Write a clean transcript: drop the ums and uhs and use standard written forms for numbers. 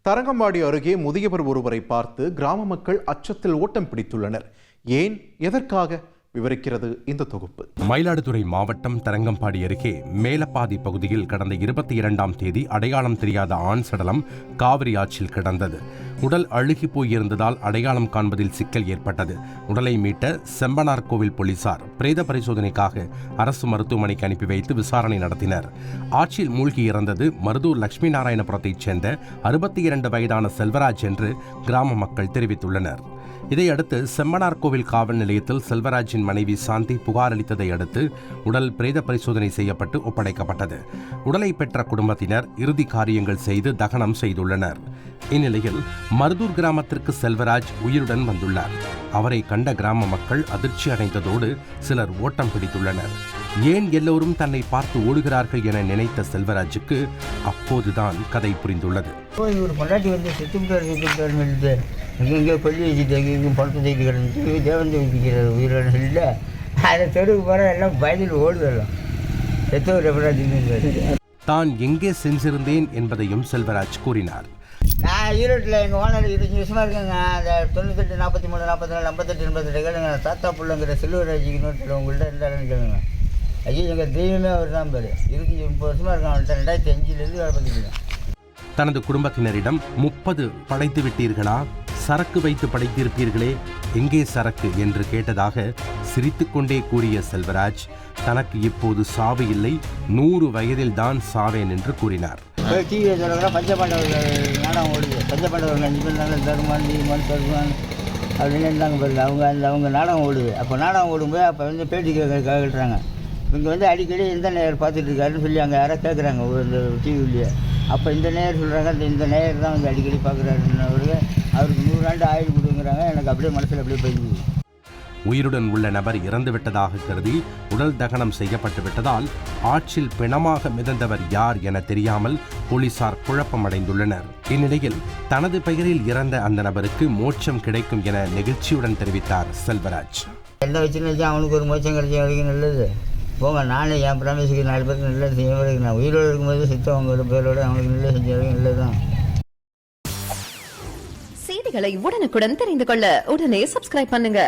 தரங்கம்பாடி அருகே முதியவர் ஒருவரை பார்த்து கிராம மக்கள் அச்சத்தில் ஓட்டம் பிடித்துள்ளனர். ஏன், எதற்காக விவரிக்கிறது இந்த தொகுப்பு. மயிலாடுதுறை மாவட்டம் தரங்கம்பாடி அருகே மேலப்பாதி பகுதியில் கடந்த 22ஆம் தேதி அடையாளம் தெரியாத ஆண் சடலம் காவிரி ஆற்றில் கிடந்தது. உடல் அழுகி போயிருந்ததால் அடையாளம் காண்பதில் சிக்கல் ஏற்பட்டது. உடலை மீட்ட செம்பனார் கோவில் போலீசார் பிரேத பரிசோதனைக்காக அரசு மருத்துவமனைக்கு அனுப்பி வைத்து விசாரணை நடத்தினர். ஆற்றில் மூழ்கி இறந்தது மருதூர் லட்சுமி நாராயணபுரத்தைச் சேர்ந்த 62 வயதான செல்வராஜ் என்று கிராம மக்கள் தெரிவித்துள்ளனர். இதையடுத்து செம்பனார் கோவில் காவல் நிலையத்தில் செல்வராஜின் மனைவி சாந்தி புகார் அளித்ததை அடுத்து உடல் பிரேத பரிசோதனை செய்யப்பட்டு ஒப்படைக்கப்பட்டது. உடலை பெற்ற குடும்பத்தினர் இறுதி காரியங்கள் செய்து தகனம் செய்துள்ளனர். இந்நிலையில் மருதூர் கிராமத்திற்கு செல்வராஜ் உயிருடன் வந்துள்ளார். அவரை கண்ட கிராம மக்கள் அதிர்ச்சி அடைந்ததோடு சிலர் ஓட்டம் பிடித்துள்ளனர். ஏன் எல்லோரும் தன்னை பார்த்து ஓடுகிறார்கள் என நினைத்த செல்வராஜுக்கு அப்போதுதான் கதை புரிந்துள்ளது. எங்கெங்கேயோ கொல்லி வச்சுட்டு எங்கேயும் பணத்தை செய்து கிடந்துட்டு தேவந்தை வச்சுக்கிறார் உயிரோட சொல்லிட்டு அதை தெருவுக்கு போகிற எல்லாம் பயத்தில் ஓடுதெல்லாம் செத்தவர் எப்படா. தான் எங்கே சென்றிருந்தேன் என்பதையும் செல்வராஜ் கூறினார். நான் ஈரோட்டில் எங்கள் ஓனர் 25 வருஷமாக இருக்கேங்க. அந்த 98, 43, 44, 58, 88 கேளுங்க. தாத்தா பிள்ளைங்கிற செல்வராஜுக்கு இன்னொருத்தர் உங்கள்கிட்ட இருந்தாலும் கேளுங்க. ஐயோ எங்கள் தெய்வமே அவர் தான் பேர். 30 வருஷமாக இருக்கான். அவன்கிட்ட 2005 வேலை பார்த்துருக்கேன். தனது குடும்பத்தினரிடம் 30 படைத்து விட்டீர்களா, சரக்கு வைத்து படைத்திருப்பீர்களே, எங்கே சரக்கு என்று கேட்டதாக சிரித்துக்கொண்டே கூறிய செல்வராஜ் தனக்கு இப்போது சாவு இல்லை, 100 வயதில் தான் சாவேன் என்று கூறினார். பஞ்சபாண்டவர்கள் நாடகம் ஓடுது. பஞ்சபாண்டவர்கள் 5 பேர் நல்ல தருமான் தீமான் தருமான் அப்படின்னு இருந்தாங்க பாருங்க. அவங்க நாடகம் ஓடுது. அப்போ நாடகம் ஓடும்போது அப்போ பேட்டி கேட்குறாங்க. இங்கே அடிக்கடி எந்த நேயர் பார்த்துட்டு இருக்காருன்னு சொல்லி அங்கே யாராவது கேட்குறாங்க இந்த டிவிலேயே. அப்போ இந்த நேயர் சொல்கிறாங்க, இந்த நேயர் தான் வந்து அடிக்கடி பார்க்குறாருன்னு அவருக்கு 100 ஆண்டு ஆயுள் கொடுங்கிறாங்க. எனக்கு அப்படியே மனசில் அப்படியே போயிடுது. உயிருடன் உள்ள நபர் இறந்துவிட்டதாக கருதி உடல் தகனம் செய்யப்பட்டு விட்டதால் ஆற்றில் பிணமாக மிதந்தவர் யார் என தெரியாமல் போலீசார் குழப்பமடைந்துள்ளனர். இந்நிலையில் தனது பெயரில் இறந்த அந்த நபருக்கு மோட்சம் கிடைக்கும் என நெகிழ்ச்சியுடன் தெரிவித்தார் செல்வராஜ். என்ன வச்சுன்னு அவனுக்கு ஒரு மோட்சம் கிடைச்ச வரைக்கும் நல்லது போங்க. நானே என் பிரமேசுக்கு 4 பேருக்கு நல்லது செய்ய வரைக்கும் நான் உயிரோடு இருக்கும்போது சித்தவங்களோட பேரோட அவனுக்கு நல்லது செஞ்ச வரைக்கும் நல்லதுதான். செய்திகளை உடனுக்குடன் தெரிந்து கொள்ள உடனே சப்ஸ்கிரைப் பண்ணுங்க.